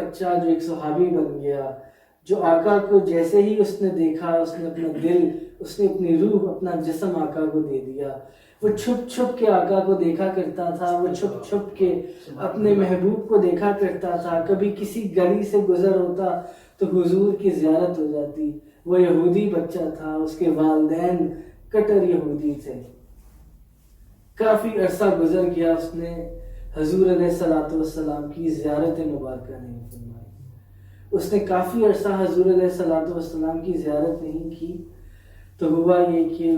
بچہ جو ایک صحابی بن گیا، جو آقا کو جیسے ہی اس نے دیکھا، اس نے اپنا دل، اس نے اپنی روح، اپنا جسم آقا کو دے دیا۔ وہ چھپ چھپ کے آقا کو دیکھا کرتا تھا، وہ چھپ چھپ کے اپنے محبوب کو دیکھا کرتا تھا۔ کبھی کسی گلی سے گزر ہوتا تو حضور کی زیارت ہو جاتی۔ وہ یہودی بچہ تھا، اس کے والدین کٹر یہودی تھے۔ کافی عرصہ گزر گیا، اس نے حضور علیہ السلام کی زیارت مبارکہ نہیں فرمائی۔ اس نے کافی عرصہ حضور علیہ السلام کی زیارت نہیں کی، تو ہوا یہ کہ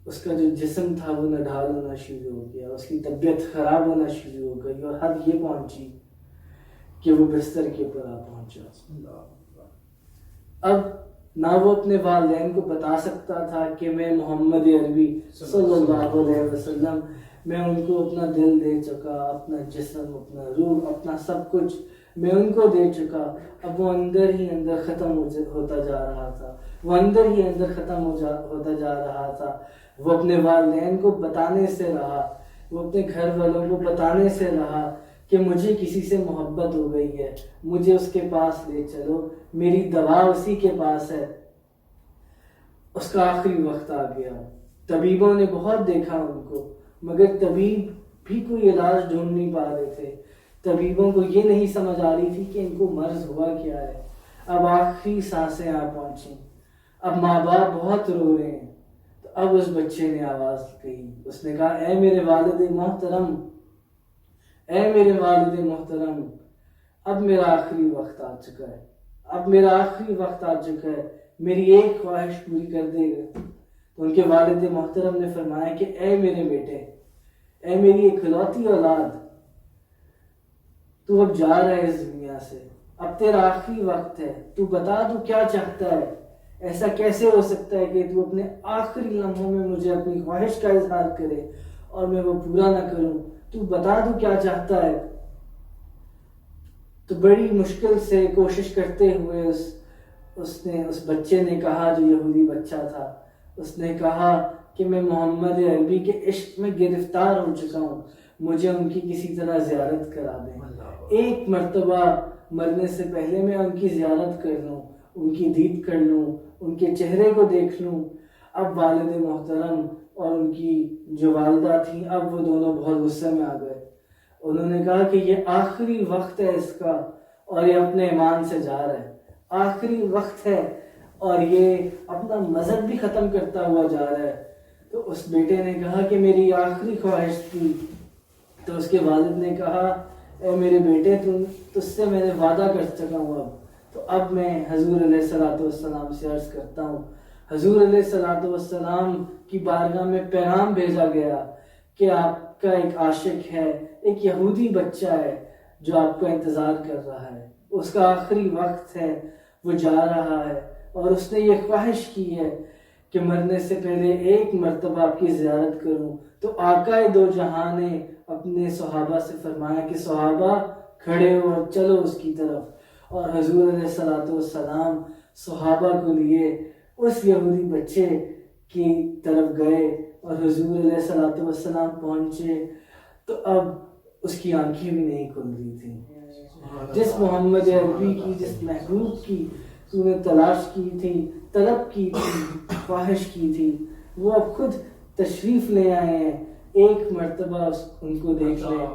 اس کا جو جسم تھا وہ نڈھال ہونا شروع ہو گیا، اس کی طبیعت خراب ہونا شروع ہو گئی، اور حد یہ پہنچی کہ وہ بستر کے اوپر آ پہنچا۔ اب نہ وہ اپنے والدین کو بتا سکتا تھا کہ میں محمد عربی صلی اللہ علیہ وسلم، میں ان کو اپنا دل دے چکا، اپنا جسم، اپنا روح، اپنا سب کچھ میں ان کو دے چکا۔ اب وہ اندر ہی اندر ختم ہوتا جا رہا تھا، وہ اندر ہی اندر ختم ہوتا جا رہا تھا۔ وہ اپنے والدین کو بتانے سے رہا، وہ اپنے گھر والوں کو بتانے سے رہا کہ مجھے کسی سے محبت ہو گئی ہے، مجھے اس کے پاس لے چلو، میری دوا اسی کے پاس ہے۔ اس کا آخری وقت آ گیا۔ طبیبوں نے بہت دیکھا ان کو، مگر طبیب بھی کوئی علاج ڈھونڈ نہیں پا رہے تھے۔ طبیبوں کو یہ نہیں سمجھ آ رہی تھی کہ ان کو مرض ہوا کیا ہے۔ اب آخری سانسیں آ پہنچیں، اب ماں باپ بہت رو رہے ہیں۔ تو اب اس بچے نے آواز کہی، اس نے کہا اے میرے والد محترم، اے میرے والد محترم، اب میرا آخری وقت آ چکا ہے، اب میرا آخری وقت آ چکا ہے، میری ایک خواہش پوری کر دے گا۔ تو ان کے والد محترم نے فرمایا کہ اے میرے بیٹے، اے میری اکلوتی اولاد، تو اب جا رہا ہے اس دنیا سے، اب تیرا آخری وقت ہے، تو بتا تو کیا چاہتا ہے؟ ایسا کیسے ہو سکتا ہے کہ تو اپنے آخری لمحوں میں مجھے اپنی خواہش کا اظہار کرے اور میں وہ پورا نہ کروں؟ تو بتا تو کیا چاہتا ہے؟ تو بڑی مشکل سے کوشش کرتے ہوئے اس بچے نے کہا، جو یہودی بچہ تھا، اس نے کہا کہ میں محمد عربی کے عشق میں گرفتار ہو چکا ہوں، مجھے ان کی کسی طرح زیارت کرا دیں، ایک مرتبہ مرنے سے پہلے میں ان کی زیارت کر لوں، ان کی دید کر لوں، ان کے چہرے کو دیکھ لوں۔ اب والد محترم اور ان کی جو والدہ تھیں، اب وہ دونوں بہت غصے میں آ گئے۔ انہوں نے کہا کہ یہ آخری وقت ہے اس کا، اور یہ اپنے ایمان سے جا رہا ہے، آخری وقت ہے، اور یہ اپنا مذہب بھی ختم کرتا ہوا جا رہا ہے۔ تو اس بیٹے نے کہا کہ میری آخری خواہش تھی۔ تو اس کے والد نے کہا اے میرے بیٹے، تجھ سے میں نے وعدہ کر چکا ہوں، تو اب میں حضور علیہ السلام سے عرض کرتا ہوں۔ حضور علیہ السلام کی بارگاہ میں پیغام بھیجا گیا کہ آپ کا ایک عاشق ہے، ایک یہودی بچہ ہے جو آپ کا انتظار کر رہا ہے، اس کا آخری وقت ہے، وہ جا رہا ہے، اور اس نے یہ خواہش کی ہے کہ مرنے سے پہلے ایک مرتبہ آپ کی زیارت کروں۔ تو آقا دو جہاں نے اپنے صحابہ سے فرمایا کہ صحابہ کھڑے ہو اور چلو اس کی طرف، اور حضور علیہ السلام صحابہ کو لیے اس یہودی بچے کی طرف گئے، اور حضور علیہ السلام پہنچے تو اب اس کی آنکھیں بھی نہیں کھل رہی تھیں۔ جس محمد عربی کی، جس محبوب کی تو نے تلاش کی تھی، طلب کی تھی، خواہش کی تھی، وہ اب خود تشریف لے آئے ہیں، ایک مرتبہ ان کو دیکھ لیں۔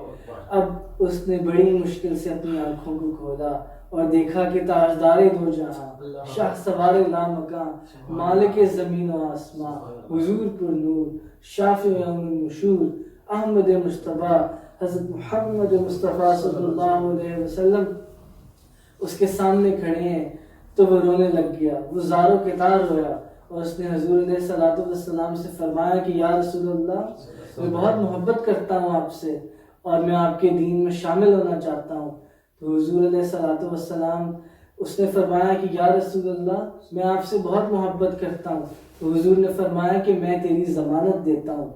اب اس نے بڑی مشکل سے اپنی آنکھوں کو کھولا اور دیکھا کہ تاجدار دو جہاں، شاہ سوار لامکاں، مالک زمین و آسماں، حضور پر نور، شافع یوم النشور، احمد مصطفیٰ، حضرت محمد مصطفیٰ صلی اللہ علیہ وسلم اس کے سامنے کھڑے ہیں۔ تو وہ رونے لگ گیا، وہ زاروں کے تار رویا، اور اس نے حضور علیہ السلام سے فرمایا کہ یا رسول اللہ، میں بہت محبت کرتا ہوں آپ سے، اور میں آپ کے دین میں شامل ہونا چاہتا ہوں۔ تو حضور علیہ السلام اس نے فرمایا کہ یا رسول اللہ، میں آپ سے بہت محبت کرتا ہوں۔ تو حضور نے فرمایا کہ میں تیری ضمانت دیتا ہوں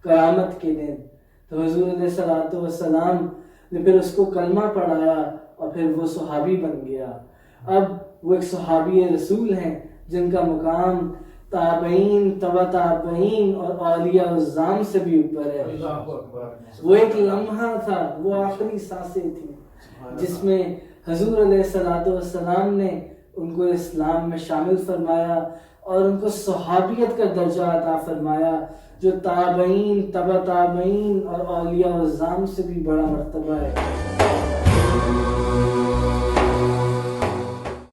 قیامت کے دن۔ تو حضور علیہ السلام نے پھر اس کو کلمہ پڑھایا، اور پھر وہ صحابی بن گیا۔ اب وہ ایک صحابی رسول ہیں جن کا مقام تابعین، تبع تابعین اور اولیاء الزام سے بھی اوپر ہے۔ وہ ایک لمحہ تھا، وہ آخری سانسیں تھیں جس میں حضور علیہ السلام نے ان کو اسلام میں شامل فرمایا اور ان کو صحابیت کا درجہ عطا فرمایا، جو تابعین، تبع تابعین اور اولیاء العظام سے بھی بڑا مرتبہ ہے۔